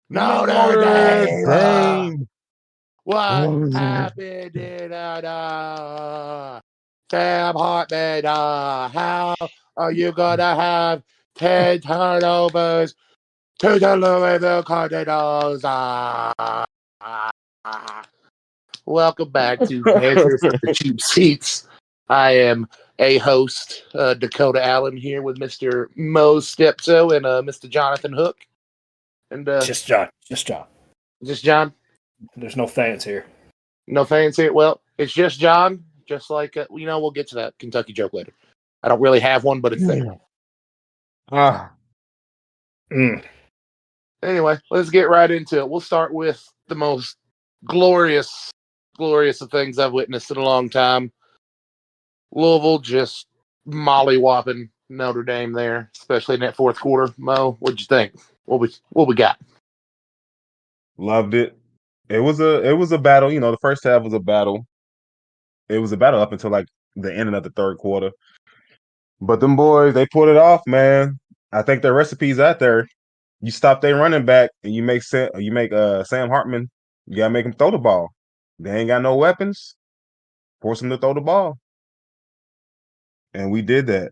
Notre Notre Dame. Dame. What Oh, happened in Sam Hartman? How are you gonna have 10 turnovers to the Louisville Cardinals? Welcome back to Banter for the Cheap Seats. I am a host, Dakota Allen, here with Mr. Mo Steptoe and Mr. Jonathan Hook. And Just John. Just John. just John. There's no fans here. No fans here. Well, it's just John. Just like we'll get to that Kentucky joke later. I don't really have one, but it's there. Anyway, let's get right into it. We'll start with the most glorious of things I've witnessed in a long time. Louisville just molly-whopping Notre Dame there, especially in that fourth quarter. Mo, what'd you think? What we got? Loved it. It was a battle. The first half was a battle. It was a battle up until like the end of the third quarter. But them boys, they pulled it off, man. I think their recipe's out there. You stop their running back and you make Sam Hartman. You gotta make him throw the ball. They ain't got no weapons. Force him to throw the ball, and we did that.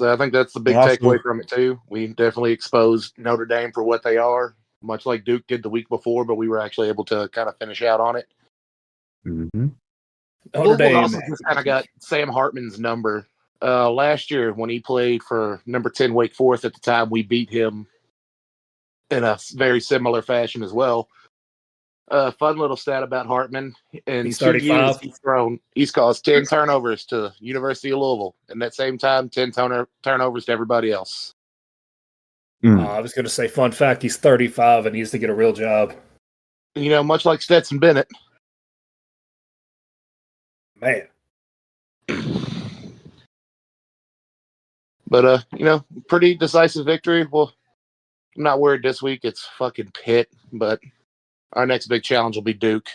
I think that's the big takeaway from it too. We definitely exposed Notre Dame for what they are, much like Duke did the week before, but we were actually able to kind of finish out on it. Mm-hmm. Notre Dame also just kind of got Sam Hartman's number. Last year when he played for number 10 Wake Forest at the time, we beat him in a very similar fashion as well. Fun little stat about Hartman. In He's 2 years, 35. he's caused 10 turnovers to University of Louisville. And at the same time, 10 turnovers to everybody else. I was going to say, fun fact, he's 35 and needs to get a real job. Much like Stetson Bennett. Man. But, pretty decisive victory. Well, I'm not worried this week. It's fucking Pitt, but our next big challenge will be Duke.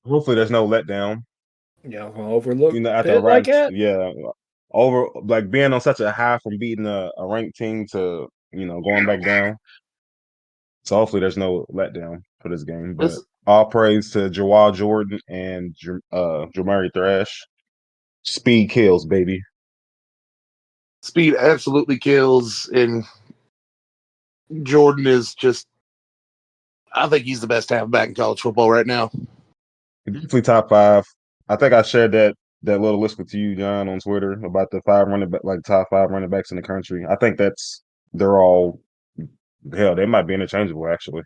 Hopefully there's no letdown. Yeah, we'll overlook after Pitt like that. Yeah, over like being on such a high from beating a ranked team to going back down. So hopefully there's no letdown for this game. But all praise to Jawal Jordan and Jermari Thrash. Speed kills, baby. Speed absolutely kills, and Jordan is just, I think he's the best halfback in college football right now. Definitely top 5. I think I shared that little list with you, John, on Twitter about the top 5 running backs in the country. I think they're all, hell, they might be interchangeable actually.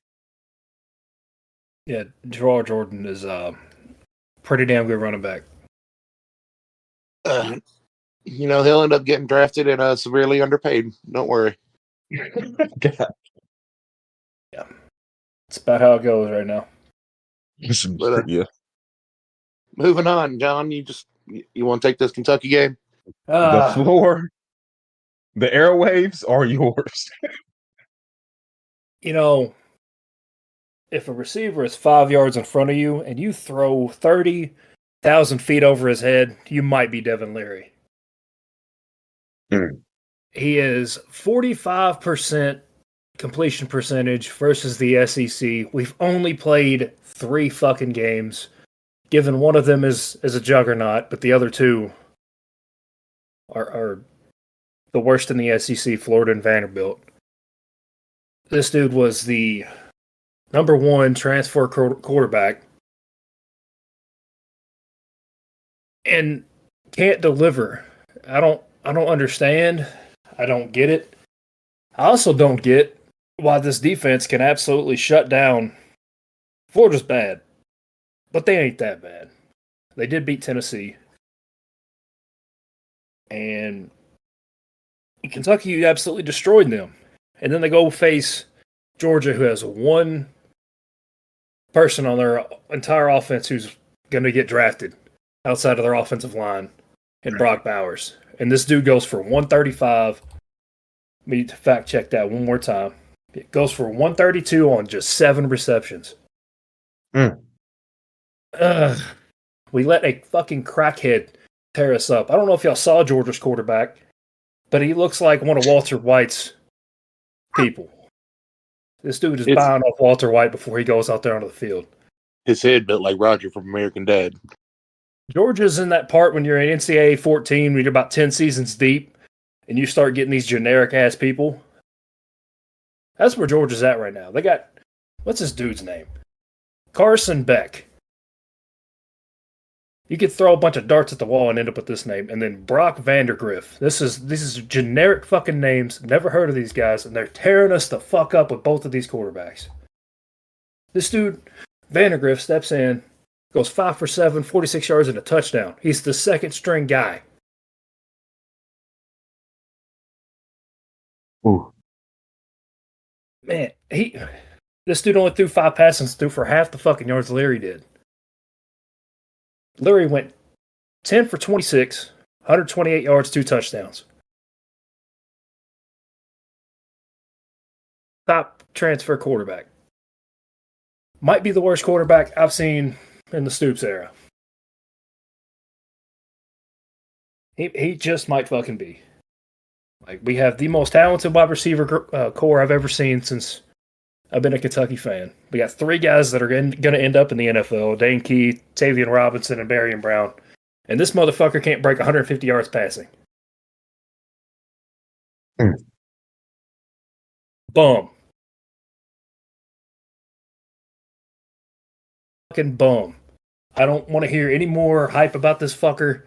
Yeah, Jawal Jordan is a pretty damn good running back. He'll end up getting drafted and severely underpaid. Don't worry. God. Yeah, it's about how it goes right now. But, yeah. Moving on, John. You want to take this Kentucky game? The floor, the airwaves are yours. If a receiver is 5 yards in front of you and you throw 30,000 feet over his head, you might be Devin Leary. He is 45% completion percentage versus the SEC. We've only played 3 fucking games. Given one of them is a juggernaut, but the other 2 are the worst in the SEC, Florida and Vanderbilt. This dude was the number 1 transfer quarterback and can't deliver. I don't understand. I don't get it. I also don't get why this defense can absolutely shut down. Florida's bad, but they ain't that bad. They did beat Tennessee. And Kentucky absolutely destroyed them. And then they go face Georgia, who has 1 person on their entire offense who's going to get drafted outside of their offensive line, in Brock Bowers. And this dude goes for 135. Let me fact check that one more time. It goes for 132 on just 7 receptions. We let a fucking crackhead tear us up. I don't know if y'all saw Georgia's quarterback, but he looks like one of Walter White's people. This dude is buying off Walter White before he goes out there onto the field. His head built like Roger from American Dad. Georgia's in that part when you're in NCAA 14, when you're about 10 seasons deep, and you start getting these generic-ass people. That's where Georgia's at right now. They got, what's this dude's name? Carson Beck. You could throw a bunch of darts at the wall and end up with this name. And then Brock Vandergriff. These is generic fucking names. Never heard of these guys, and they're tearing us the fuck up with both of these quarterbacks. This dude, Vandergriff, steps in, goes 5 for 7, 46 yards and a touchdown. He's the second string guy. Ooh. Man, this dude only threw 5 passes and threw for half the fucking yards Leary did. Leary went 10 for 26, 128 yards, 2 touchdowns. Top transfer quarterback. Might be the worst quarterback I've seen in the Stoops era. He just might fucking be. Like, we have the most talented wide receiver core I've ever seen since I've been a Kentucky fan. We got 3 guys that are going to end up in the NFL: Dane Key, Tavion Robinson, and Barry Brown. And this motherfucker can't break 150 yards passing. Bum. Fucking bum. I don't want to hear any more hype about this fucker.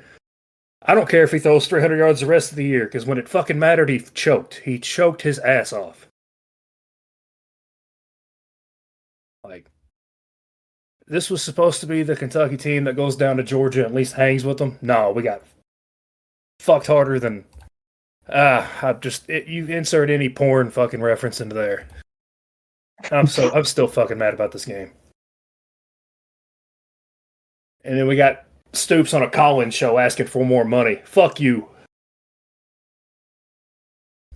I don't care if he throws 300 yards the rest of the year, because when it fucking mattered, he choked. He choked his ass off. Like, this was supposed to be the Kentucky team that goes down to Georgia and at least hangs with them. No, we got fucked harder than... you insert any porn fucking reference into there. I'm still fucking mad about this game. And then we got Stoops on a call-in show asking for more money. Fuck you.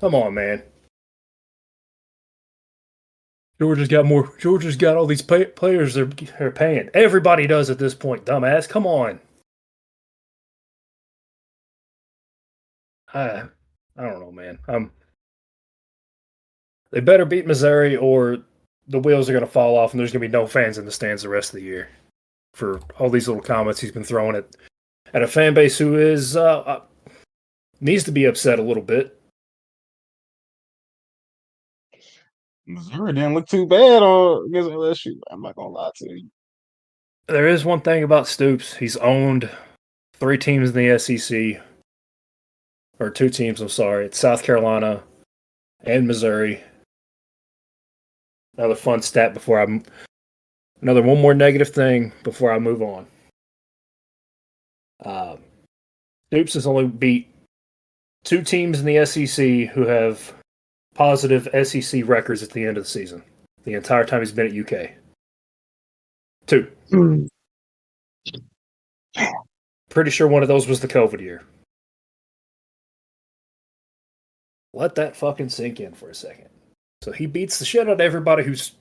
Come on, man. Georgia's got all these players they're paying. Everybody does at this point, dumbass. Come on. I don't know, man. They better beat Missouri or the wheels are going to fall off and there's going to be no fans in the stands the rest of the year for all these little comments he's been throwing at a fan base who is needs to be upset a little bit. Missouri didn't look too bad against LSU. I'm not going to lie to you. There is one thing about Stoops. He's owned 3 teams in the SEC. Or 2 teams, I'm sorry. It's South Carolina and Missouri. Another fun stat one more negative thing before I move on. Stoops has only beat 2 teams in the SEC who have positive SEC records at the end of the season. The entire time he's been at UK. 2. Pretty sure one of those was the COVID year. Let that fucking sink in for a second. So he beats the shit out of everybody who's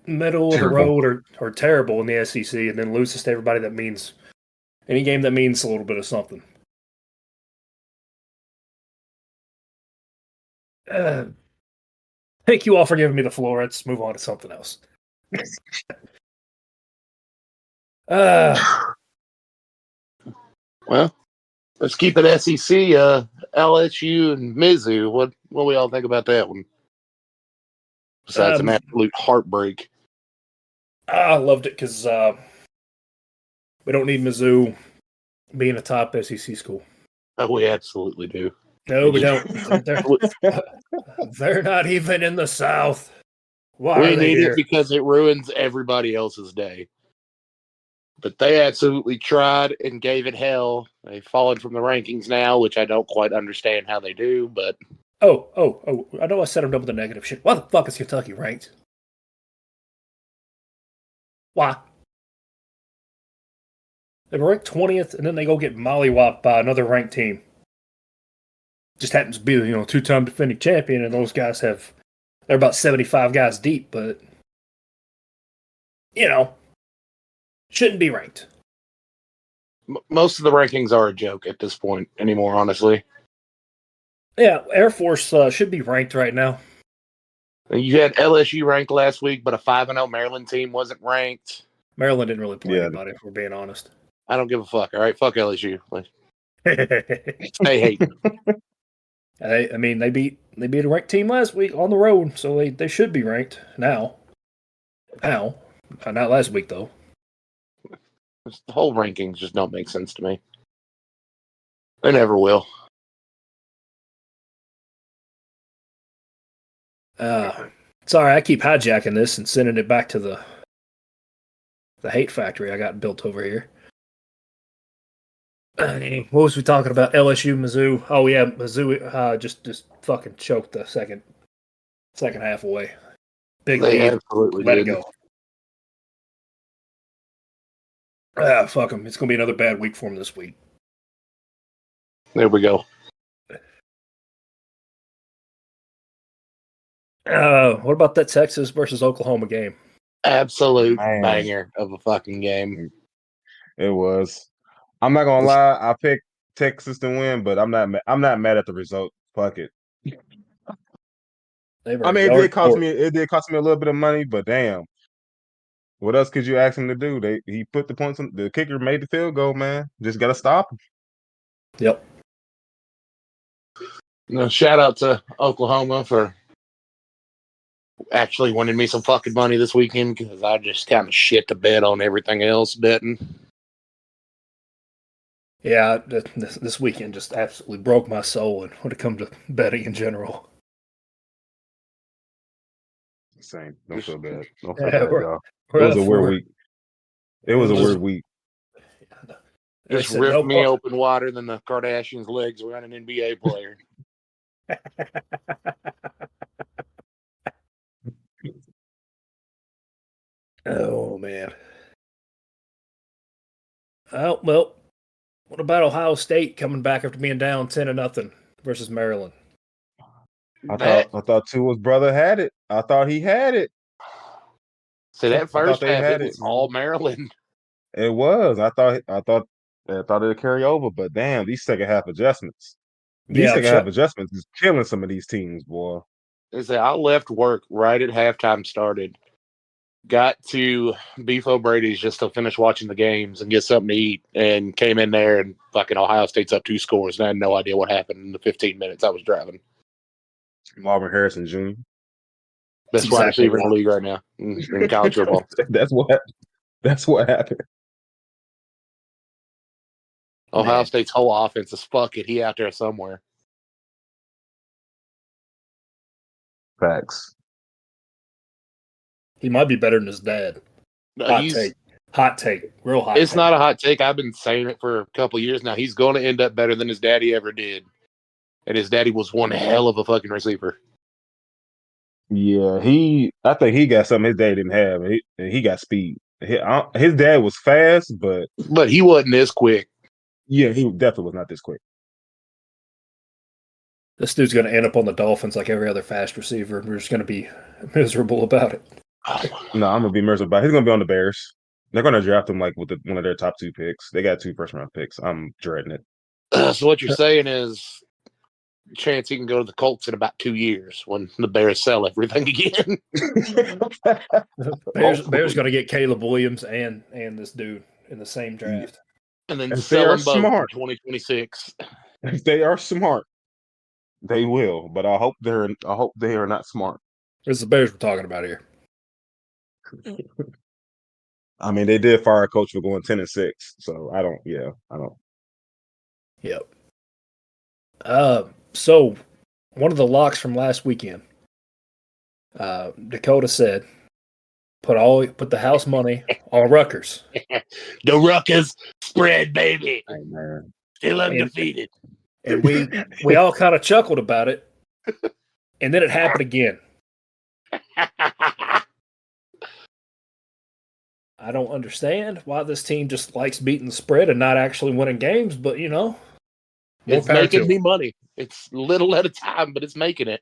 middle of the road or terrible in the SEC, and then loses to everybody that means any game that means a little bit of something. Thank you all for giving me the floor. Let's move on to something else. Well, let's keep it SEC. LSU and Mizzou. What do we all think about that one? Besides an absolute heartbreak. I loved it because we don't need Mizzou being a top SEC school. Oh, we absolutely do. No, we don't. They're not even in the South. Why we are they need here? it because it ruins everybody else's day. But they absolutely tried and gave it hell. They've fallen from the rankings now, which I don't quite understand how they do, but... Oh, I know I set them up with the negative shit. Why the fuck is Kentucky ranked? Why? They were ranked 20th, and then they go get mollywopped by another ranked team. Just happens to be, 2-time defending champion, and those guys they're about 75 guys deep, but, shouldn't be ranked. Most of the rankings are a joke at this point anymore, honestly. Yeah, Air Force should be ranked right now. You had LSU ranked last week, but a 5-0 Maryland team wasn't ranked. Maryland didn't really play anybody, if we're being honest. I don't give a fuck. All right, fuck LSU. Stay hating. I mean, they beat a ranked team last week on the road, so they should be ranked now. Not last week though. The whole rankings just don't make sense to me. They never will. Sorry, I keep hijacking this and sending it back to the hate factory I got built over here. What was we talking about? LSU, Mizzou. Oh yeah, Mizzou just fucking choked the second half away. Big They lead. absolutely Let did. it go. Fuck them. It's gonna be another bad week for them this week. There we go. What about that Texas versus Oklahoma game? Absolute banger of a fucking game. It was. I'm not gonna lie. I picked Texas to win, but I'm not mad at the result. Fuck it. I mean, it did cost me a little bit of money, but damn. What else could you ask him to do? He put the points on. The kicker made the field goal, man. Just gotta stop him. Yep. Shout out to Oklahoma for actually winning me some fucking money this weekend because I just kind of shit the bed on everything else betting. Yeah, this weekend just absolutely broke my soul when it comes to betting in general. Same. Don't feel bad. Don't feel bad, y'all. It was a weird week. It was a weird week. Just ripped me open wider than the Kardashians' legs around an NBA player. Oh man. Oh well. What about Ohio State coming back after being down 10-0 versus Maryland? I thought Tua's brother had it. I thought he had it. So that first half, it was all Maryland. It was. I thought it'd carry over, but damn, these second half adjustments. These second half adjustments is killing some of these teams, boy. I left work right at halftime started. Got to Beef O'Brady's just to finish watching the games and get something to eat, and came in there and fucking Ohio State's up 2 scores, and I had no idea what happened in the 15 minutes I was driving. Marvin Harrison Jr. Best wide receiver in the league right now in college football. That's what happened. Ohio State's whole offense is fuck it. He out there somewhere. Facts. He might be better than his dad. Hot take. Real hot It's not a hot take. I've been saying it for a couple of years now. He's going to end up better than his daddy ever did. And his daddy was one hell of a fucking receiver. Yeah, I think he got something his dad didn't have. He got speed. His dad was fast, but he wasn't this quick. Yeah, he definitely was not this quick. This dude's going to end up on the Dolphins like every other fast receiver. We're just going to be miserable about it. No, I'm going to be miserable about it. He's going to be on the Bears. They're going to draft him like with one of their top 2 picks. They got 2 first-round picks. I'm dreading it. So what you're saying is chance he can go to the Colts in about 2 years when the Bears sell everything again. Bears going to get Caleb Williams and this dude in the same draft. And then sell them both in 2026. If they are smart, they will. But I hope they are not smart. It's the Bears we're talking about here. I mean, they did fire a coach for going 10-6, so I don't. Yep. So one of the locks from last weekend, Dakota said, put the house money on Rutgers. The Rutgers spread, baby. Hey, man. Still undefeated. And we all kind of chuckled about it, and then it happened again. I don't understand why this team just likes beating the spread and not actually winning games, but it's making me money. It's little at a time, but it's making it.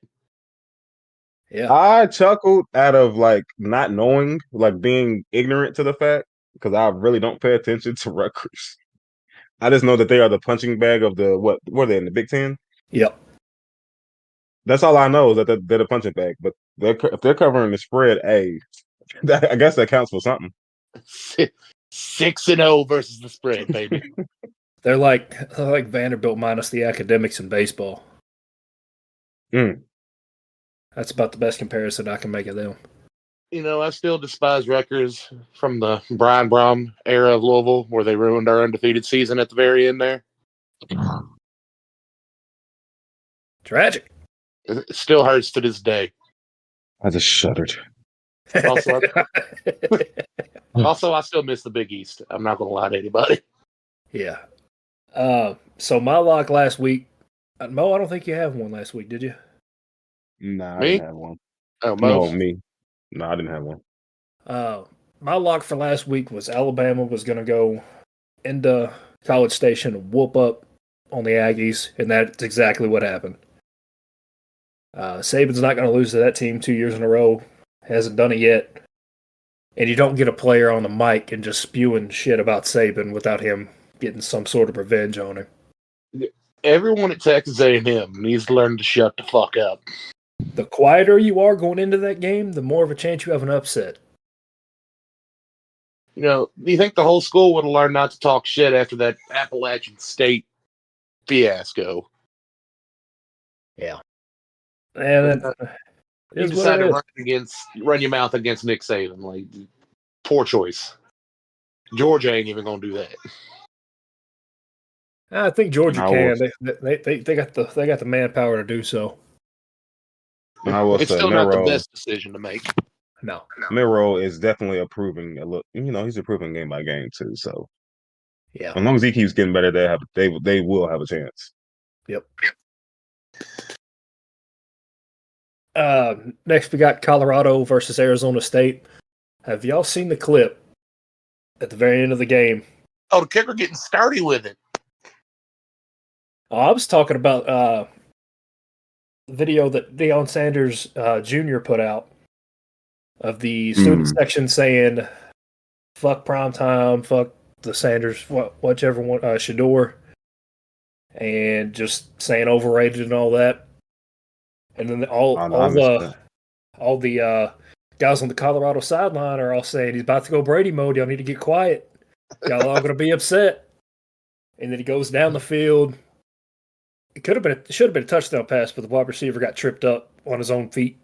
Yeah, I chuckled out of not knowing, being ignorant to the fact, because I really don't pay attention to Rutgers. I just know that they are the punching bag of what were they in the Big Ten? Yep. That's all I know is that they're the punching bag. But if they're covering the spread, I guess that counts for something. 6-0 versus the spread, baby. They're like Vanderbilt minus the academics in baseball. That's about the best comparison I can make of them. I still despise Rutgers from the Brian Brom era of Louisville, where they ruined our undefeated season at the very end there. Tragic. It still hurts to this day. I just shuddered. Also, I still miss the Big East. I'm not going to lie to anybody. Yeah. So my lock last week, Mo, I don't think you have one last week, did you? Nah, Me? I didn't have one. Oh, No, me. No, I didn't have one. My lock for last week was Alabama was going to go into College Station and whoop up on the Aggies, and that's exactly what happened. Saban's not going to lose to that team 2 years in a row. Hasn't done it yet. And you don't get a player on the mic and just spewing shit about Saban without him getting some sort of revenge on him. Everyone at Texas A&M needs to learn to shut the fuck up. The quieter you are going into that game, the more of a chance you have an upset. Do you think the whole school would have learned not to talk shit after that Appalachian State fiasco? Yeah. And you decided to run your mouth against Nick Saban. Like, poor choice. Georgia ain't even gonna do that. I think Georgia can. They got the manpower to do so. It's still not the best decision to make. No. Miro is definitely he's improving game by game too. So yeah, as long as he keeps getting better, they will have a chance. Yep. Next we got Colorado versus Arizona State. Have y'all seen the clip at the very end of the game? Oh, the kicker getting sturdy with it. Oh, I was talking about the video that Deion Sanders Jr. put out of the student section saying, fuck primetime, fuck the Sanders, whichever one, Shador, and just saying overrated and all that. And then all the guys on the Colorado sideline are all saying he's about to go Brady mode. Y'all need to get quiet. Y'all all going to be upset. And then he goes down the field. It should have been a touchdown pass, but the wide receiver got tripped up on his own feet.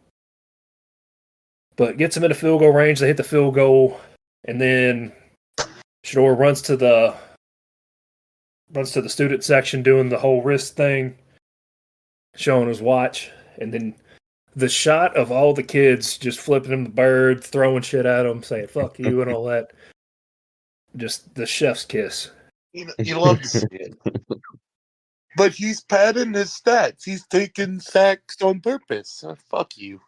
But gets him in the field goal range. They hit the field goal, and then Shador runs to the student section doing the whole wrist thing, showing his watch, and then the shot of all the kids just flipping him the bird, throwing shit at him, saying "fuck you" and all that. Just the chef's kiss. You love to see it. But he's padding his stats. He's taking sacks on purpose. Fuck you.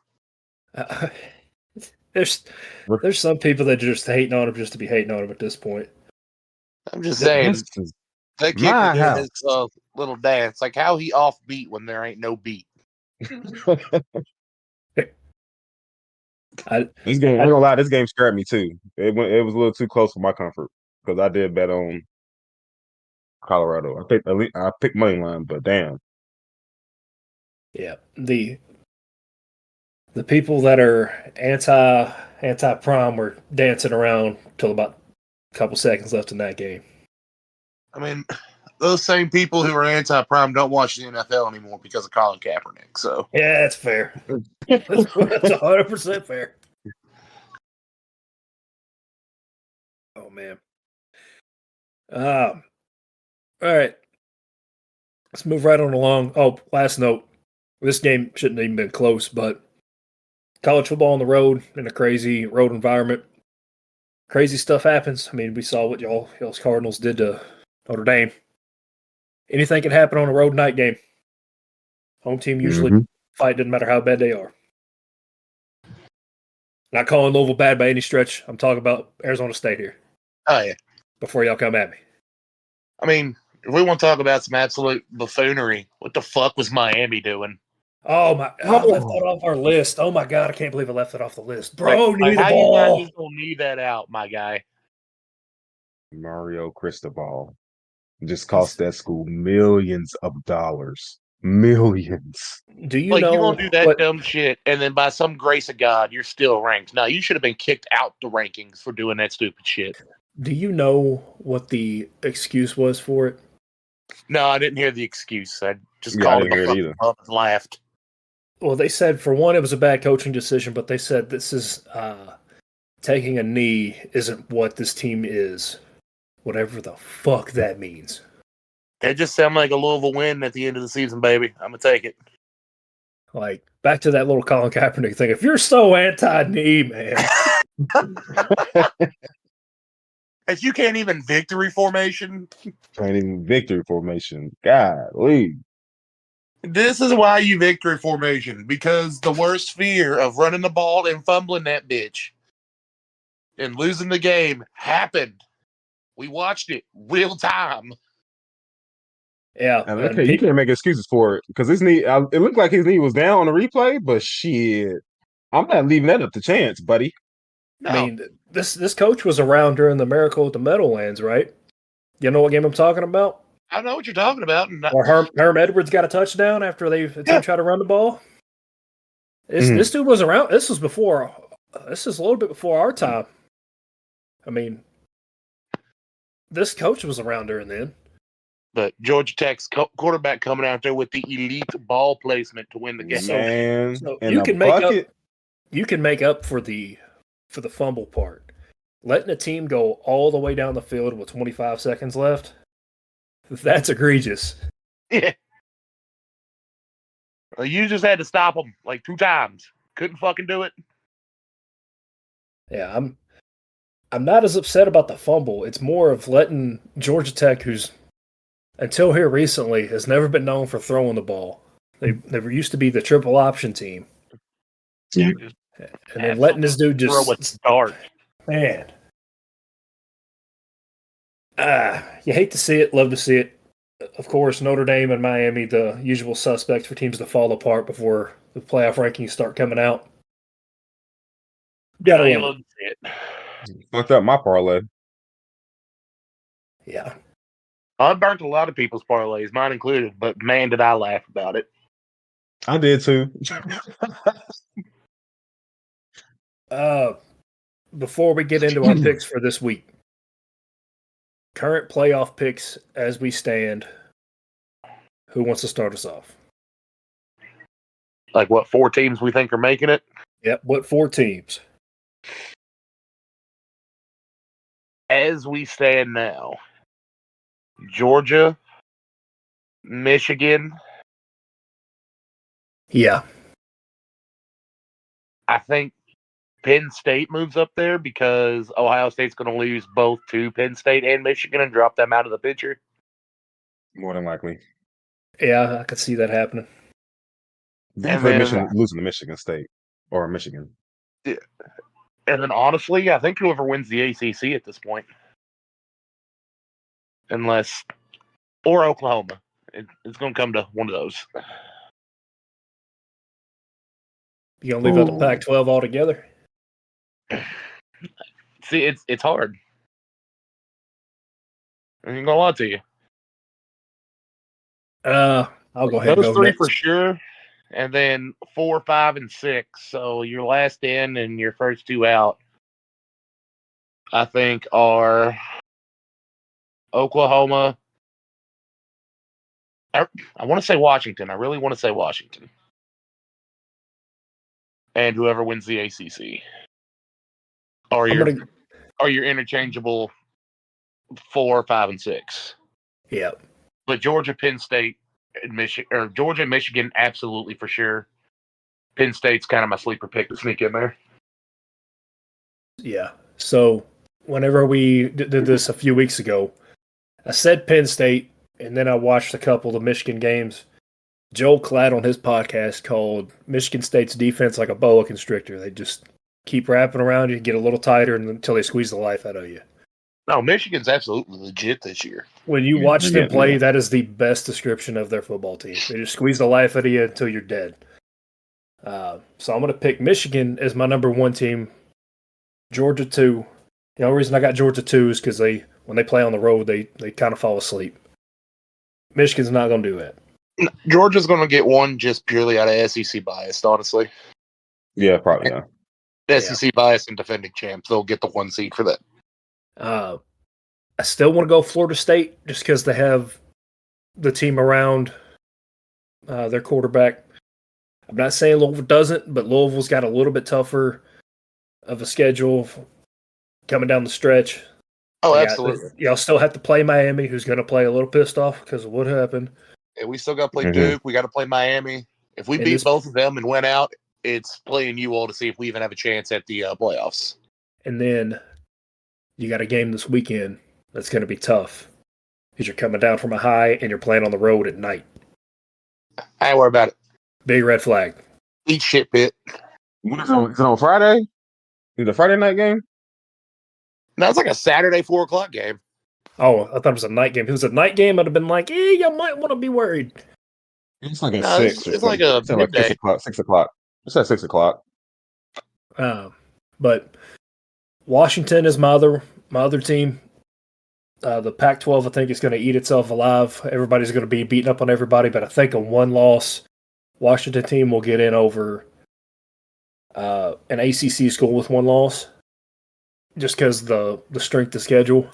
There's some people that just hating on him just to be hating on him at this point. I'm just saying, that kicker doing his little dance, like how he off beat when there ain't no beat. I ain't gonna lie, this game scared me too. It was a little too close for my comfort because I did bet on Colorado. I picked money line, but damn. Yeah, the people that are anti-prime were dancing around till about a couple seconds left in that game. I mean, those same people who are anti-prime don't watch the NFL anymore because of Colin Kaepernick. So yeah, that's fair. That's 100% fair. Oh man. All right. Let's move right on along. Oh, last note. This game shouldn't have even been close, but college football on the road in a crazy road environment. Crazy stuff happens. I mean, we saw what y'all's Cardinals did to Notre Dame. Anything can happen on a road night game. Home team usually fight, doesn't matter how bad they are. Not calling Louisville bad by any stretch. I'm talking about Arizona State here. Oh, yeah. Before y'all come at me. I mean, if we want to talk about some absolute buffoonery, what the fuck was Miami doing? Oh, my. I left that off our list. Oh, my God. I can't believe I left it off the list. Bro, need the ball. How you not just going to leave that out, my guy? Mario Cristobal just cost that school millions of dollars. Millions. Do you Like, know you're going to do that what? dumb shit, and then by some grace of God, you're still ranked. No, you should have been kicked out the rankings for doing that stupid shit. Do you know what the excuse was for it? No, I didn't hear the excuse. I just Yeah, I called didn't hear it him either. up and laughed. Well, they said for one, it was a bad coaching decision, but they said this is taking a knee isn't what this team is. Whatever the fuck that means. It just sounded like a Louisville win at the end of the season, baby. I'm going to take it. Like, back to that little Colin Kaepernick thing. If you're so anti-knee, man. If you can't even victory formation, Ain't even victory formation. Golly. this is why you victory formation. Because the worst fear of running the ball and fumbling that bitch and losing the game happened. We watched it real time. Yeah. And okay, you can't make excuses for it because his knee. It looked like his knee was down on the replay, but shit, I'm not leaving that up to chance, buddy. No. I mean, this coach was around during the Miracle at the Meadowlands, right? You know what game I'm talking about? I know what you're talking about. And Where Herm Edwards got a touchdown after the team tried to run the ball. This dude was around. This was before. This is a little bit before our time. I mean, this coach was around during then. But Georgia Tech's quarterback coming out there with the elite ball placement to win the game. Man, So and you a can bucket. make up for the fumble part. Letting a team go all the way down the field with 25 seconds left, that's egregious. Yeah. You just had to stop them like 2 times. Couldn't fucking do it. Yeah, I'm not as upset about the fumble. It's more of letting Georgia Tech, who's until here recently has never been known for throwing the ball. They used to be the triple option team. Yeah. And then letting this dude just throw a dart. Man. You hate to see it, love to see it. Of course, Notre Dame and Miami, the usual suspects for teams to fall apart before the playoff rankings start coming out. Gotta love to see it. Fucked up my parlay. Yeah. I burnt a lot of people's parlays, mine included, but man, did I laugh about it. I did too. Before we get into our picks for this week, current playoff picks as we stand, who wants to start us off? Like what 4 teams we think are making it? Yep, what 4 teams? As we stand now, Georgia, Michigan. Yeah. I think Penn State moves up there because Ohio State's going to lose both to Penn State and Michigan and drop them out of the picture. More than likely. Yeah, I could see that happening. Definitely Michigan losing to Michigan State or Michigan. Yeah. And then honestly, I think whoever wins the ACC at this point, or Oklahoma, it's going to come to one of those. You gonna leave out the Pac-12 altogether? See, it's hard. I ain't gonna lie to you. I'll go ahead. Those and go 3 next. for sure, and then 4, 5, and 6. So your last in and your first 2 out, I think, are Oklahoma. I want to say Washington. I really want to say Washington. And whoever wins the ACC. Or your interchangeable 4, 5, and 6. Yeah. But Georgia, Penn State, and Michigan, or Georgia and Michigan, absolutely for sure. Penn State's kind of my sleeper pick to sneak in there. Yeah. So whenever we did this a few weeks ago, I said Penn State, and then I watched a couple of the Michigan games. Joel Klatt on his podcast called Michigan State's defense like a boa constrictor. They just keep wrapping around you, get a little tighter until they squeeze the life out of you. No, Michigan's absolutely legit this year. When you watch them play, that is the best description of their football team. They just squeeze the life out of you until you're dead. So I'm going to pick Michigan as my number 1 team. Georgia 2. The only reason I got Georgia 2 is because when they play on the road, they kind of fall asleep. Michigan's not going to do that. Georgia's going to get one just purely out of SEC bias, honestly. Yeah, probably. Yeah. SEC bias and defending champs. They'll get the 1 seed for that. I still want to go Florida State just because they have the team around their quarterback. I'm not saying Louisville doesn't, but Louisville's got a little bit tougher of a schedule coming down the stretch. Oh, absolutely. Y'all still have to play Miami, who's going to play a little pissed off because of what happened. And we still got to play Duke. We got to play Miami. If we beat both of them and win out, it's playing you all to see if we even have a chance at the playoffs. And then you got a game this weekend that's going to be tough because you're coming down from a high and you're playing on the road at night. I ain't worried about it. Big red flag. Eat shit, Pitt. Is it on Friday? Is it a Friday night game? No, it's like a Saturday 4 o'clock game. Oh, I thought it was a night game. If it was a night game, I'd have been like, you might want to be worried. It's like at 6. It's like a midday. 6 o'clock. 6 o'clock. It's at 6 o'clock. But Washington is my other team. The Pac-12, I think, is going to eat itself alive. Everybody's going to be beating up on everybody, but I think a one-loss Washington team will get in over an ACC school with one loss, just because the strength of schedule.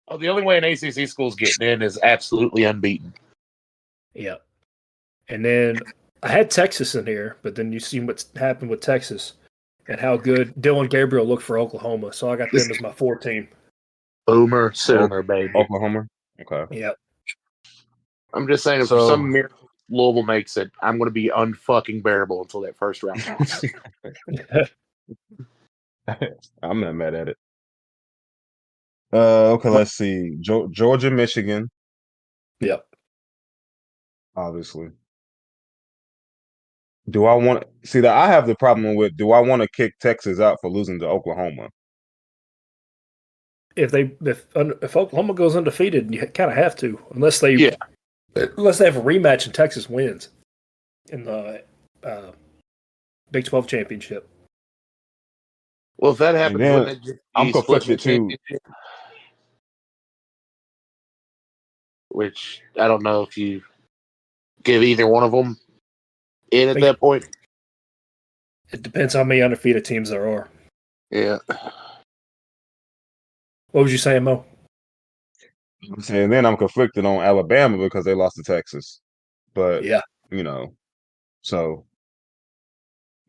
Oh, the only way an ACC school's getting in is absolutely unbeaten. Yeah. And then I had Texas in here, but then you see what's happened with Texas and how good Dylan Gabriel looked for Oklahoma. So I got them as my 4 team. Boomer Sooner, baby. Oklahoma. Okay. Yep. I'm just saying, if for some miracle Louisville makes it, I'm going to be unfucking bearable until that first round comes. I'm not mad at it. Okay, let's see. Georgia, Michigan. Yep. Obviously. Do I want to see that? I have the problem with, do I want to kick Texas out for losing to Oklahoma? If Oklahoma goes undefeated, you kind of have to, unless they have a rematch and Texas wins in the Big 12 championship. Well, if that happens, wouldn't it just I'm conflicted too. Which I don't know if you give either one of them in at that point. It depends how many undefeated teams there are. Yeah. What was you saying, Mo? I'm saying then I'm conflicted on Alabama because they lost to Texas. But, so.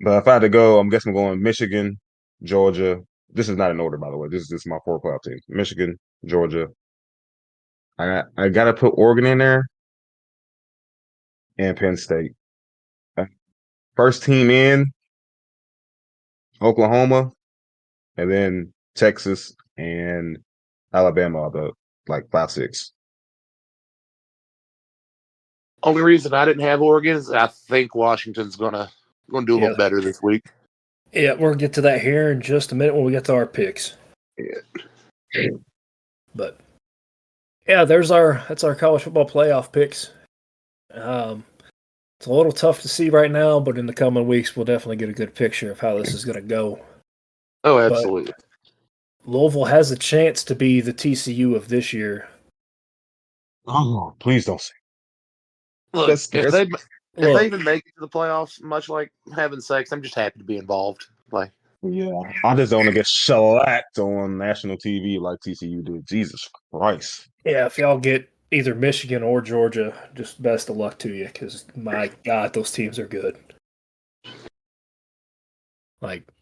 But if I had to go, I'm guessing I'm going Michigan, Georgia. This is not in order, by the way. This is my 4 o'clock team. Michigan, Georgia. I got to put Oregon in there and Penn State. First team in, Oklahoma, and then Texas and Alabama are the 5-6. Only reason I didn't have Oregon is I think Washington's gonna do a little better this week. Yeah, we'll get to that here in just a minute when we get to our picks. Yeah. But yeah, that's our college football playoff picks. It's a little tough to see right now, but in the coming weeks, we'll definitely get a good picture of how this is going to go. Oh, absolutely. But Louisville has a chance to be the TCU of this year. Oh, please don't say. Look, if they even make it to the playoffs, much like having sex, I'm just happy to be involved. Yeah, I just don't want to get shellacked on national TV like TCU did. Jesus Christ. Yeah, if y'all get either Michigan or Georgia, just best of luck to you, because my God, those teams are good.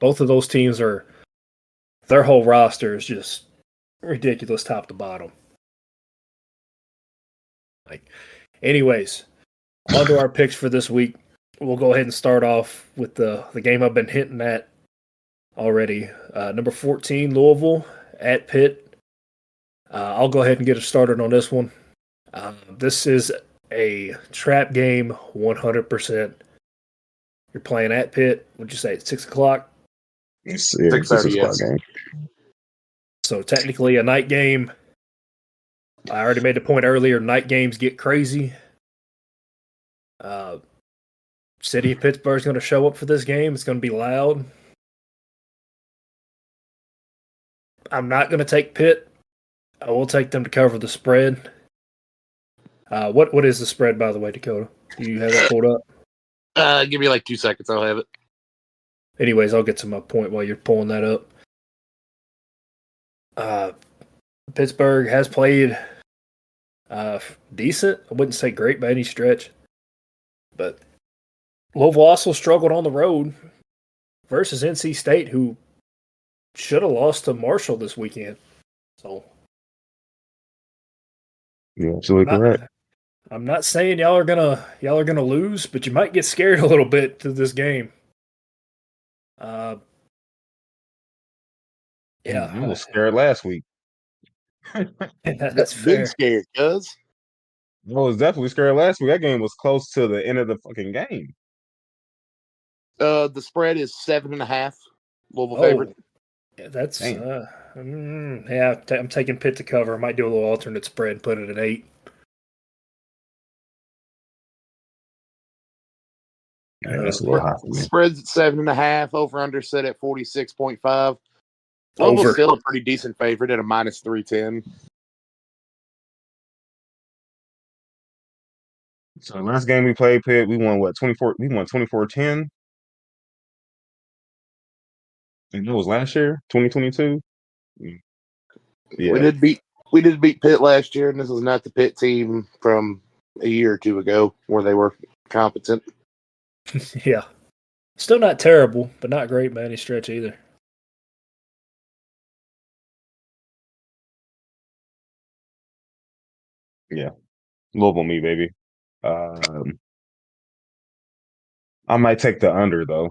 Both of those teams their whole roster is just ridiculous top to bottom. Anyways, on to our picks for this week. We'll go ahead and start off with the game I've been hinting at already. Number 14, Louisville at Pitt. I'll go ahead and get us started on this one. This is a trap game, 100%. You're playing at Pitt. What'd you say? It's 6 o'clock? It's 6 o'clock game. So technically a night game. I already made the point earlier, night games get crazy. City of Pittsburgh is going to show up for this game. It's going to be loud. I'm not going to take Pitt. I will take them to cover the spread. What is the spread, by the way, Dakota? Do you have that pulled up? Give me like 2 seconds. I'll have it. Anyways, I'll get to my point while you're pulling that up. Pittsburgh has played decent. I wouldn't say great by any stretch. But Louisville also struggled on the road versus NC State, who should have lost to Marshall this weekend. So You're absolutely correct. I'm not saying y'all are gonna lose, but you might get scared a little bit to this game. Yeah, I was scared last week. that's Been fair. scared, cuz. I was definitely scared last week. That game was close to the end of the fucking game. The spread is 7.5. Louisville Oh, favorite. yeah, that's Damn. I'm taking Pitt to cover. I might do a little alternate spread and put it at 8. Yeah, that's a little high for me. Spread's at 7.5. Over under set at 46.5. Louisville's Over. still a pretty decent favorite at a minus 310. So last game we played Pitt, we won what 24? We won 24-10. And that was last year, 2022. Yeah, We did beat Pitt last year, and this is not the Pitt team from a year or two ago where they were competent. Yeah. Still not terrible, but not great by any stretch either. yeah. Louisville me, baby. I might take the under though.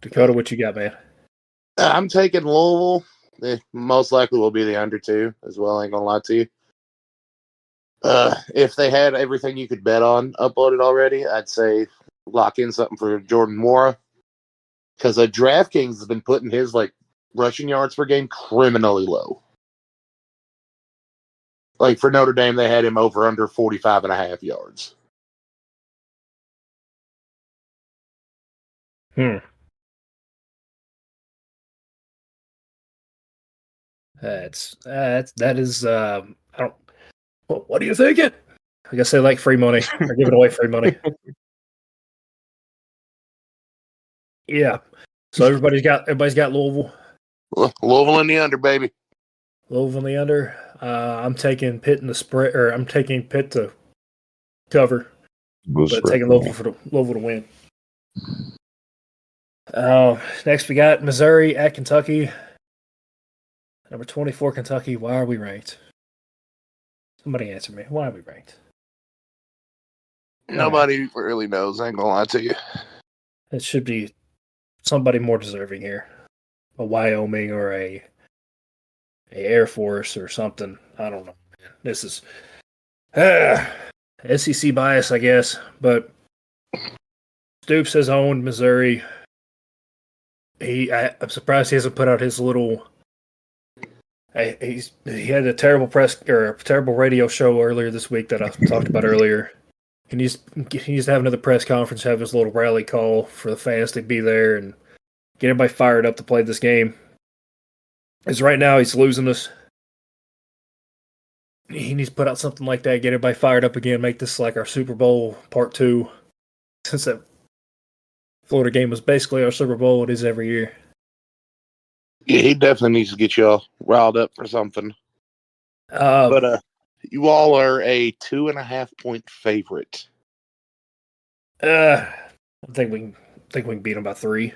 Dakota, what you got, man? I'm taking Louisville. Most likely will be the under 2 as well. I ain't gonna lie to you. If they had everything you could bet on uploaded already, I'd say lock in something for Jordan Mora, because DraftKings has been putting his rushing yards per game criminally low. Like for Notre Dame, they had him over under 45.5 yards. That is I don't. What are you thinking? I guess they like free money. They're giving away free money. Yeah. So everybody's got Louisville. Louisville in the under, baby. Louisville in the under. I'm taking Pitt in the spread, or I'm taking Pitt to cover, but taking Louisville to win. Next we got Missouri at Kentucky. Number 24, Kentucky. Why are we ranked? Somebody answer me. Why are we ranked? Nobody really knows. I ain't gonna lie to you. It should be somebody more deserving here. A Wyoming or a Air Force or something. I don't know. This is SEC bias, I guess. But Stoops has owned Missouri. I'm surprised he hasn't put out his little. He had a terrible terrible radio show earlier this week that I talked about earlier. He needs to have another press conference, have his little rally call for the fans to be there and get everybody fired up to play this game. Because right now he's losing us. He needs to put out something like that, get everybody fired up again, make this like our Super Bowl Part 2. Since that Florida game was basically our Super Bowl, it is every year. Yeah, he definitely needs to get y'all riled up for something. But you all are a 2.5 point favorite. I think we can beat them by 3.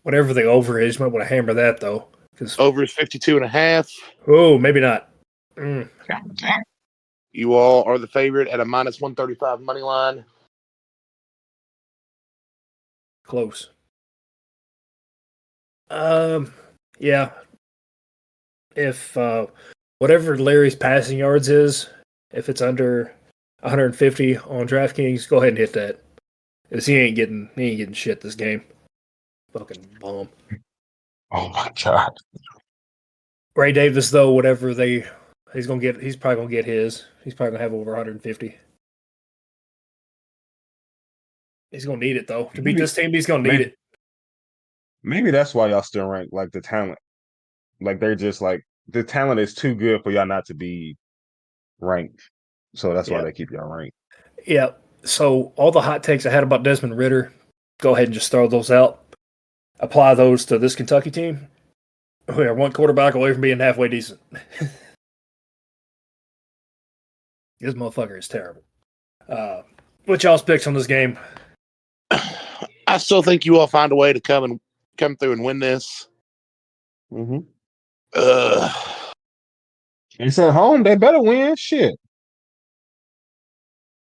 Whatever the over is, you might want to hammer that though. Over is 52.5. Oh, maybe not. You all are the favorite at a minus 135 money line. Close. Yeah. If whatever Larry's passing yards is, if it's under 150 on DraftKings, go ahead and hit that. Because he ain't getting shit this game. Fucking bomb. Oh my god. Ray Davis though, whatever he's probably gonna get his. He's probably gonna have over 150. He's gonna need it though. To beat this team, he's gonna need it. Maybe that's why y'all still rank like the talent. Like they're just like the talent is too good for y'all not to be ranked. So that's why they keep y'all ranked. Yeah. So all the hot takes I had about Desmond Ritter, go ahead and just throw those out. Apply those to this Kentucky team. We are one quarterback away from being halfway decent. This motherfucker is terrible. What y'all's picks on this game? I still think you all find a way to come through and win this. Mm-hmm. It's at home. They better win. Shit.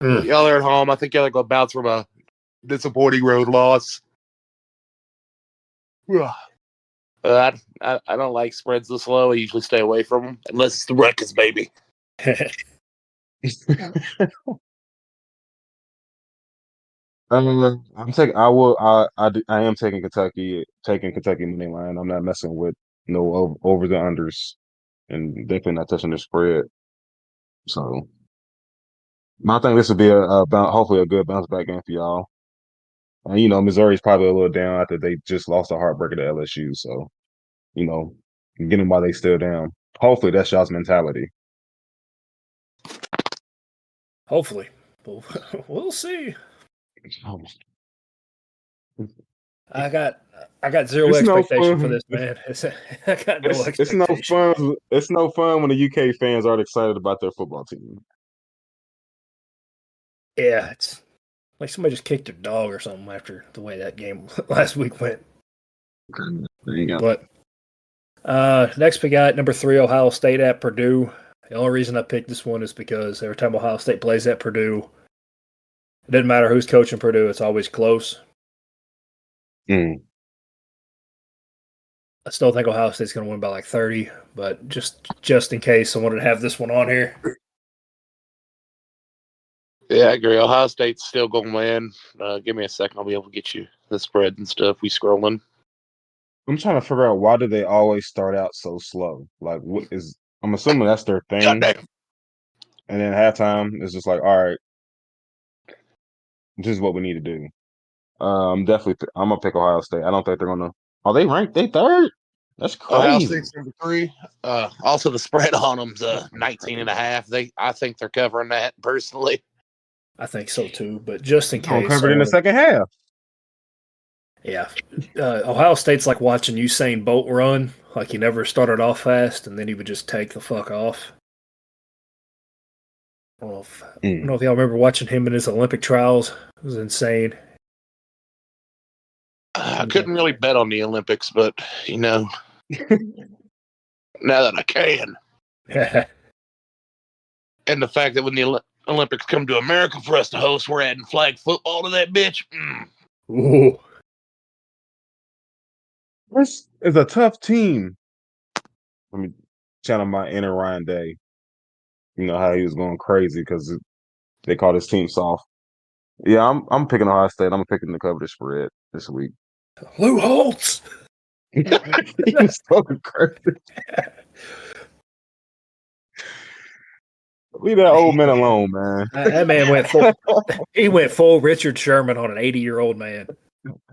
Y'all are at home. I think y'all are going to bounce from a disappointing road loss. I don't like spreads this low. I usually stay away from them unless it's the Rutgers, baby. I'm taking. I will. I am taking Kentucky. Taking Kentucky money line. I'm not messing with no over the unders, and definitely not touching the spread. So, I think this will be hopefully a good bounce back game for y'all. And Missouri's probably a little down after they just lost a heartbreaker to LSU. So, get them while they still down. Hopefully, that's y'all's mentality. Hopefully, we'll see. I got zero expectation for this, man. I got no expectation. It's no fun. It's no fun when the UK fans aren't excited about their football team. Yeah, it's like somebody just kicked their dog or something after the way that game last week went. There you go. But next we got number 3 Ohio State at Purdue. The only reason I picked this one is because every time Ohio State plays at Purdue, it doesn't matter who's coaching Purdue, it's always close. I still think Ohio State's going to win by like 30, but just in case, I wanted to have this one on here. Yeah, I agree. Ohio State's still going to win. Give me a second. I'll be able to get you the spread and stuff. We scrolling. I'm trying to figure out why do they always start out so slow? Like, what is? I'm assuming that's their thing. Goddamn. And then halftime it's just like, all right, this is what we need to do. I'm gonna pick Ohio State. I don't think they're gonna. Are they ranked? They third? That's Ohio crazy. State's number 3. Also, the spread on them's 19.5. I think they're covering that personally. I think so too, but just in case. Covered in the second half. Yeah. Ohio State's like watching Usain Bolt run. Like he never started off fast, and then he would just take the fuck off. I don't know if y'all remember watching him in his Olympic trials. It was insane. I couldn't really bet on the Olympics, but, now that I can. And the fact that when the Olympics come to America for us to host, we're adding flag football to that bitch. Ooh. This is a tough team. Let me channel my inner Ryan Day. You know how he was going crazy because they called his team soft. Yeah, I'm picking Ohio State. I'm picking the cover the spread this week. Lou Holtz. He was talking crazy. Leave that old man alone, man. That man went full. He went full Richard Sherman on an 80-year-old man.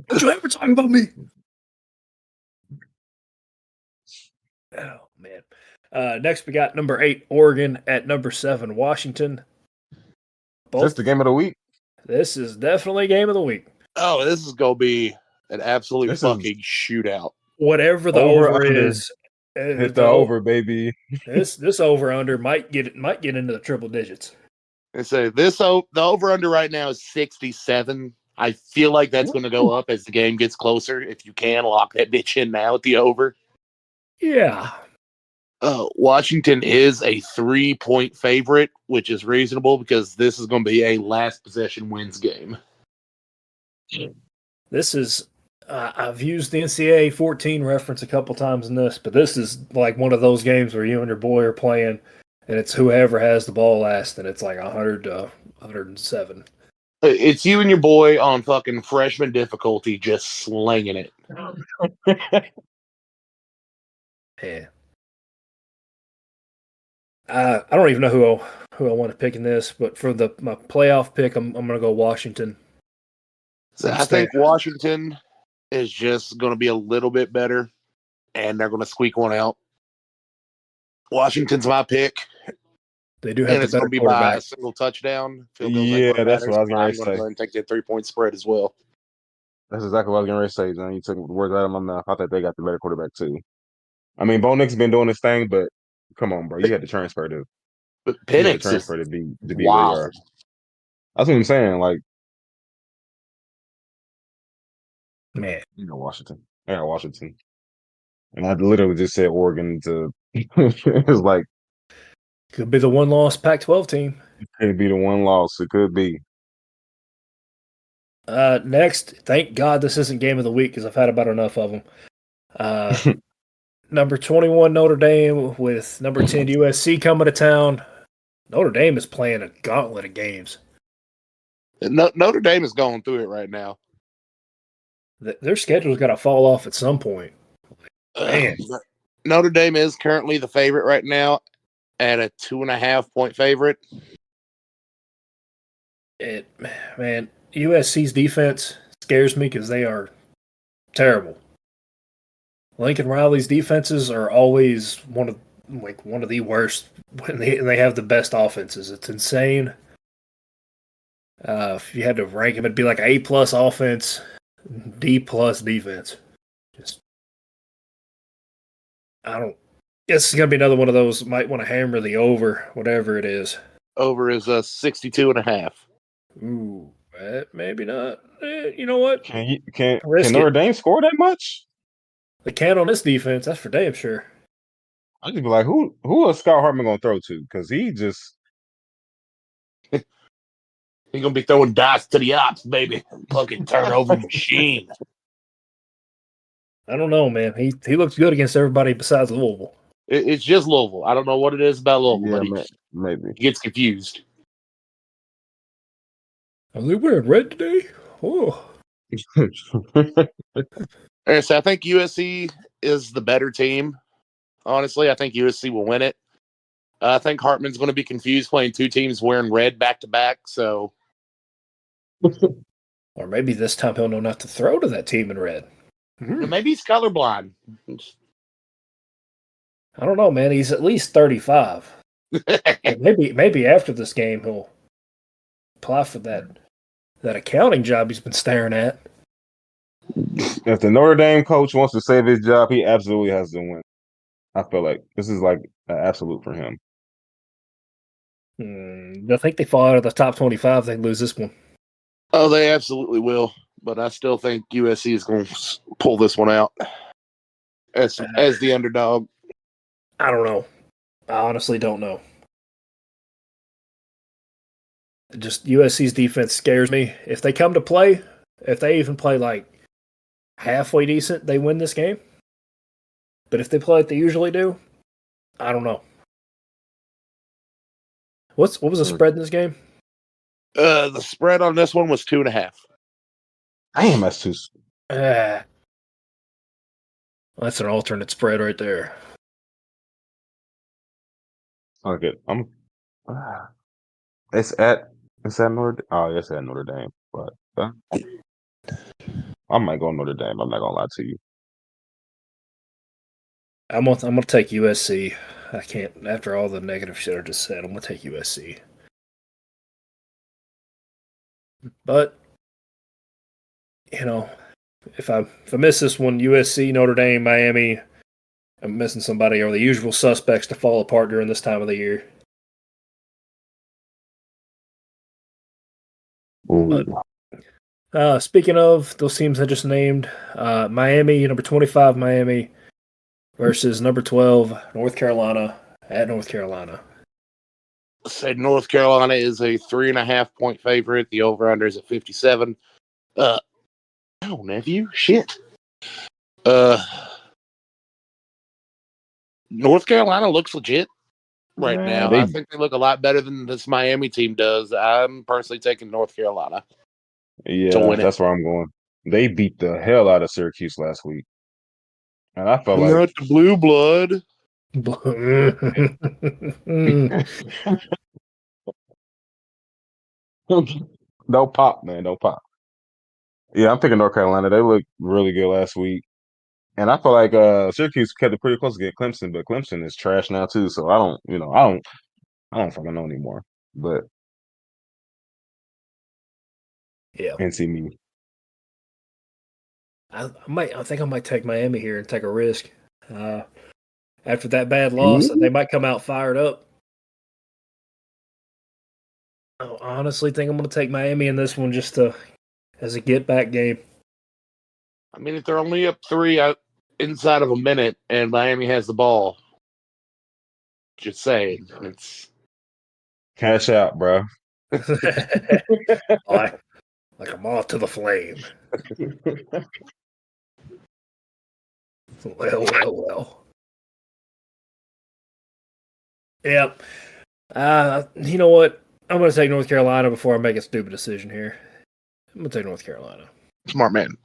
Did you ever talk about me? Oh man. Next we got number 8 Oregon at number 7 Washington. Is this the game of the week? This is definitely game of the week. Oh, this is gonna be an absolute shootout. Whatever the over is, hit the over, baby. This over under might get into the triple digits. I say the over under right now is 67. I feel like that's going to go up as the game gets closer. If you can lock that bitch in now at the over. Yeah. Washington is a 3-point favorite, which is reasonable because this is going to be a last possession wins game. This is I've used the NCAA 14 reference a couple times in this, but this is like one of those games where you and your boy are playing, and it's whoever has the ball last, and it's like 100 to 107. It's you and your boy on fucking freshman difficulty, just slinging it. Yeah. I don't even know who I want to pick in this, but for my playoff pick, I'm going to go Washington. So I think Washington is just going to be a little bit better, and they're going to squeak one out. Washington's my pick, They do have and the it's going better to be by quarterback. a single touchdown. Field goals ain't Yeah, going to that's matter. what I was So going I'm to going to go say. ahead and take the 3-point spread as well. That's exactly what I was going to say, John. You took the words out of my mouth. I thought they got the better quarterback too. I mean, Bo Nix's been doing his thing, but come on, bro, you had to transfer to But you had to Penix is transfer to be where you are. wild. That's what I'm saying. Like, Man, Washington. I got Washington, and I literally just said Oregon to. It's like could be the one loss Pac-12 team. it could be the one loss. It could be. Next, thank God this isn't game of the week because I've had about enough of them. Number 21 Notre Dame with number 10 USC coming to town. Notre Dame is playing a gauntlet of games. Notre Dame is going through it right now. Their schedule's got to fall off at some point. Man. Notre Dame is currently the favorite right now at a 2.5-point favorite. Man, USC's defense scares me because they are terrible. Lincoln Riley's defenses are always one of the worst when they have the best offenses. It's insane. If you had to rank them, it'd be like A+ offense, D+ defense. Just I don't. It's gonna be another one of those. Might want to hammer the over, whatever it is. Over is a 62.5. Ooh, maybe not. You know what? Can Risk Notre it. Dame score that much? They can on this defense. That's for damn sure. I just be like, who is Scott Hartman gonna throw to? Because he just He's going to be throwing dice to the ops, baby. Fucking turnover machine. I don't know, man. He looks good against everybody besides Louisville. It's just Louisville. I don't know what it is about Louisville, yeah, but maybe. he gets confused. Are they wearing red today? Oh. And so I think USC is the better team. Honestly, I think USC will win it. I think Hartman's going to be confused playing two teams wearing red back to back. So, Or maybe this time he'll know not to throw to that team in red. maybe he's colorblind. I don't know, man. He's at least 35. maybe after this game he'll apply for that accounting job he's been staring at. If the Notre Dame coach wants to save his job, he absolutely has to win. I feel like this is like an absolute for him. I think they fall out of the top 25. They lose this one. Oh, they absolutely will. But I still think USC is going to pull this one out as the underdog. I don't know. I honestly don't know. Just USC's defense scares me. If they come to play, if they even play like halfway decent, they win this game. But if they play like they usually do, I don't know. What was the spread in this game? The spread on this one was 2.5. Damn, that's too. That's an alternate spread right there. Okay, It's at Notre. Oh, it's at Notre Dame, but I might go Notre Dame. I'm not gonna lie to you. I'm gonna take USC. I can't after all the negative shit I just said. I'm gonna take USC. But if I miss this one, USC, Notre Dame, Miami, I'm missing somebody, or the usual suspects to fall apart during this time of the year. But, speaking of those teams I just named, Miami, number 25, Miami versus number 12, North Carolina at North Carolina. Said North Carolina is a 3.5-point favorite. The over-under is at 57. Oh, nephew, shit. North Carolina looks legit right now. I think they look a lot better than this Miami team does. I'm personally taking North Carolina. Yeah, to win that's where I'm going. They beat the hell out of Syracuse last week, and I felt like not the blue blood. Don't pop, man. Don't pop. Yeah, I'm picking North Carolina. They looked really good last week. And I feel like Syracuse kept it pretty close against Clemson, but Clemson is trash now too. So I don't fucking know anymore. But Yeah. NC me. I think I might take Miami here and take a risk. After that bad loss, they might come out fired up. I honestly think I'm going to take Miami in this one just as a get back game. I mean, if they're only up 3 inside of a minute and Miami has the ball, just saying, it's Cash out, bro. like a moth to the flame. Well. Yep. You know what? I'm going to take North Carolina before I make a stupid decision here. I'm going to take North Carolina. smart man.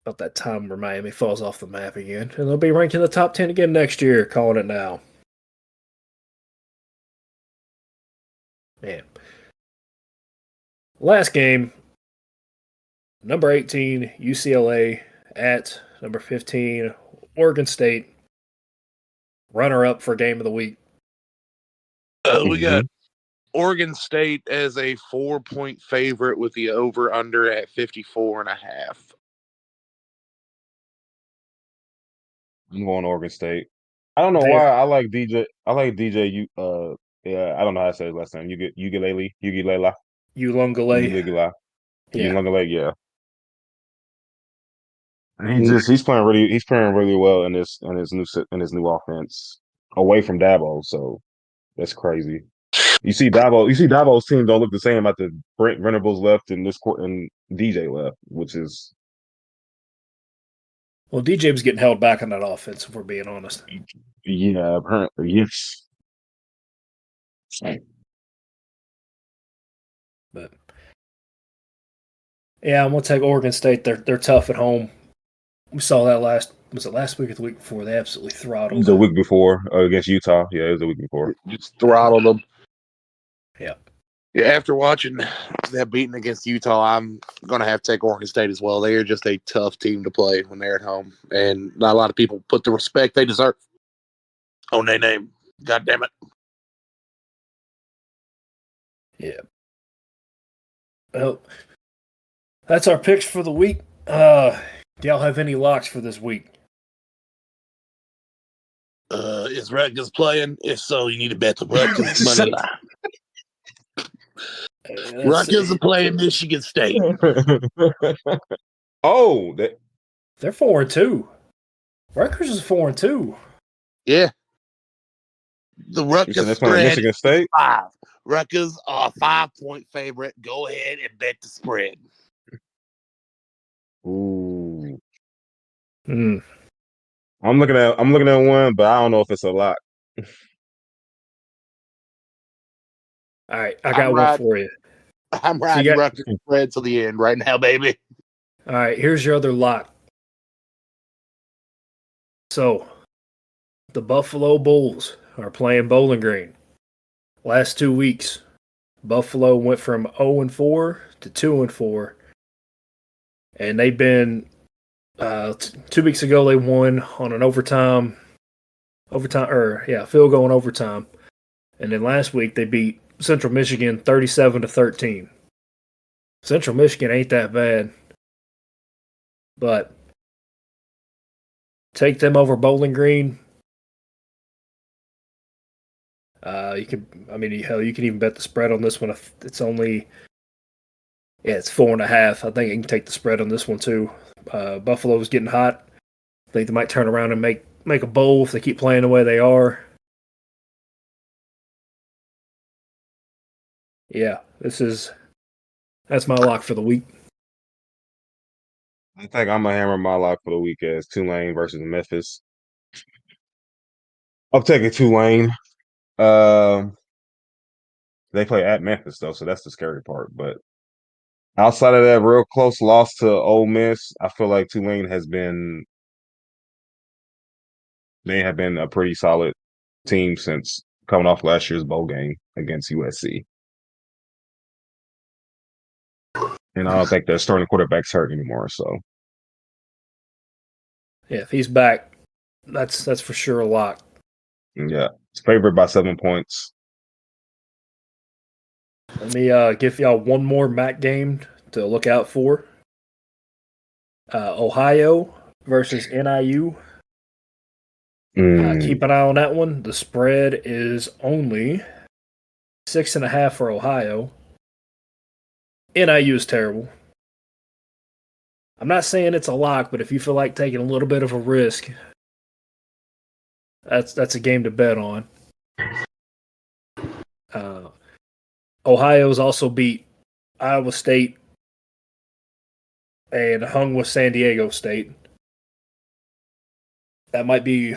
About that time where Miami falls off the map again. And they'll be ranked in the top 10 again next year, calling it now. Man. Last game, number 18, UCLA at number 15, Oregon State. Runner-up for game of the week. We got Oregon State as a 4-point favorite with the over-under at 54.5. I'm going Oregon State. I don't know why I like DJ. I like DJ. Yeah, I don't know how to say his last name. Ugalele. Ulungale. Yeah. And he's playing really well in his new offense away from Dabo. So that's crazy. You see Dabo's team don't look the same after Brent Venables left and this court and DJ left, which is Well, DJ was getting held back on that offense, if we're being honest. yeah, apparently yes. But yeah, I'm gonna take Oregon State. They're tough at home. We saw that last week or the week before? They absolutely throttled. The week before against Utah. Yeah, it was the week before. Just throttled them. Yeah. Yeah, after watching that beating against Utah, I'm going to have to take Oregon State as well. They are just a tough team to play when they're at home, and not a lot of people put the respect they deserve on their name. God damn it. Yeah. Well, that's our picks for the week. Do y'all have any locks for this week? Is Rutgers playing? If so, you need to bet the Rutgers money line. Rutgers are playing Michigan State. Oh, they're 4-2. Rutgers is 4-2. Yeah. The Rutgers spread Michigan State? 5. Rutgers are a 5-point favorite. Go ahead and bet the spread. Ooh. I'm looking at one, but I don't know if it's a lot. All right, I got one for you. I'm riding Rutgers spread to the end right now, baby. All right, here's your other lock. So, the Buffalo Bulls are playing Bowling Green. Last 2 weeks, Buffalo went from 0-4 to 2-4, and they've been 2 weeks ago they won on an field goal in overtime, and then last week they beat Central Michigan 37-13. Central Michigan ain't that bad, but take them over Bowling Green. You can even bet the spread on this one. It's only, it's 4.5. I think you can take the spread on this one too. Buffalo's getting hot. I think they might turn around and make a bowl if they keep playing the way they are. Yeah, that's my lock for the week. I think I'm gonna hammer my lock for the week as Tulane versus Memphis. I'm taking Tulane. They play at Memphis though, so that's the scary part. But outside of that real close loss to Ole Miss, I feel like Tulane they have been a pretty solid team since coming off last year's bowl game against USC. And I don't think their starting quarterback's hurt anymore. So Yeah, if he's back, that's for sure a lock. Yeah, it's favored by 7 points. Let me give y'all one more MAC game to look out for. Ohio versus NIU. Keep an eye on that one. The spread is only 6.5 for Ohio. NIU is terrible. I'm not saying it's a lock, but if you feel like taking a little bit of a risk, that's a game to bet on. Ohio's also beat Iowa State and hung with San Diego State. That might be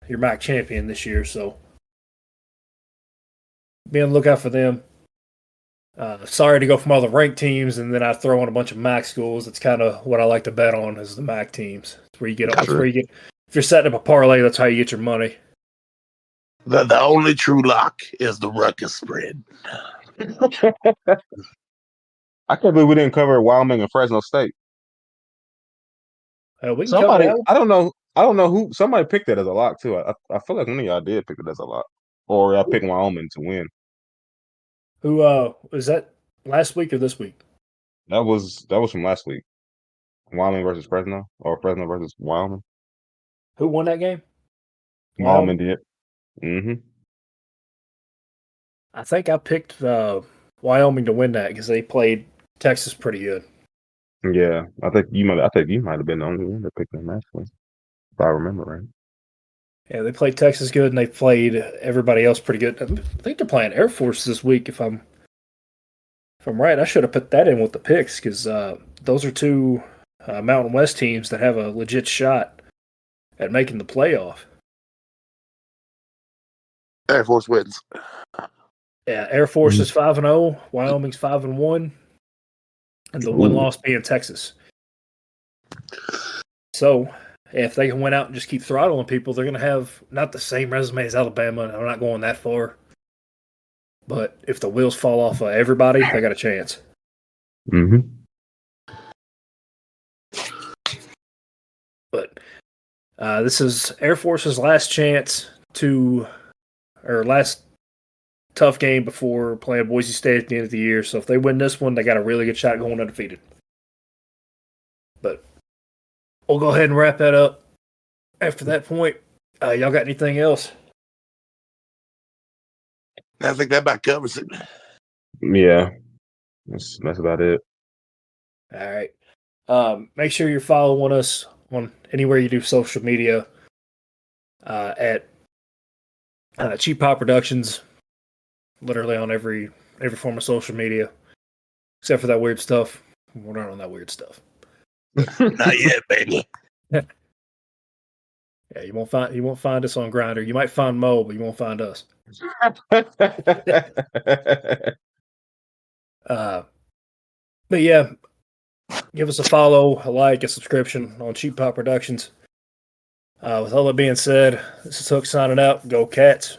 your MAC champion this year, so be on the lookout for them. Sorry to go from all the ranked teams and then I throw in a bunch of MAC schools. That's kind of what I like to bet on is the MAC teams. That's where you get. That's where you get. If you're setting up a parlay, that's how you get your money. The only true lock is the ruckus spread. I can't believe we didn't cover Wyoming and Fresno State. We can Somebody, cover that. I don't know who. Somebody picked that as a lock too. I feel like one of y'all did pick it as a lock, or I picked Wyoming to win. Who was that last week or this week? That was from last week. Wyoming versus Fresno, or Fresno versus Wyoming. Who won that game? Wyoming did. Mm-hmm. I think I picked Wyoming to win that because they played Texas pretty good. Yeah, I think you might have been the only one that picked them actually, if I remember right. Yeah, they played Texas good and they played everybody else pretty good. I think they're playing Air Force this week. If I'm right, I should have put that in with the picks because those are two Mountain West teams that have a legit shot at making the playoff. Air Force wins. Yeah, Air Force is 5-0, Wyoming's 5-1, and the one loss being Texas. So if they can win out and just keep throttling people, they're going to have not the same resume as Alabama. I'm not going that far. But if the wheels fall off of everybody, they got a chance. Mm-hmm. But this is Air Force's last tough game before playing Boise State at the end of the year. So if they win this one, they got a really good shot going undefeated. But we'll go ahead and wrap that up. After that point, y'all got anything else? I think that about covers it. Yeah, that's about it. All right. Make sure you're following us on anywhere you do social media at Cheap Pop Productions. Literally on every form of social media, except for that weird stuff. We're not on that weird stuff. Not yet, baby. Yeah, you won't find us on Grindr. You might find Mo, but you won't find us. But yeah, give us a follow, a like, a subscription on Cheap Pop Productions. With all that being said, this is Hook signing out. Go Cats.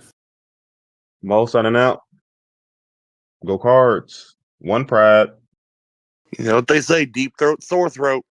Mo signing out. Go Cards. One pride. You know what they say, deep throat, sore throat.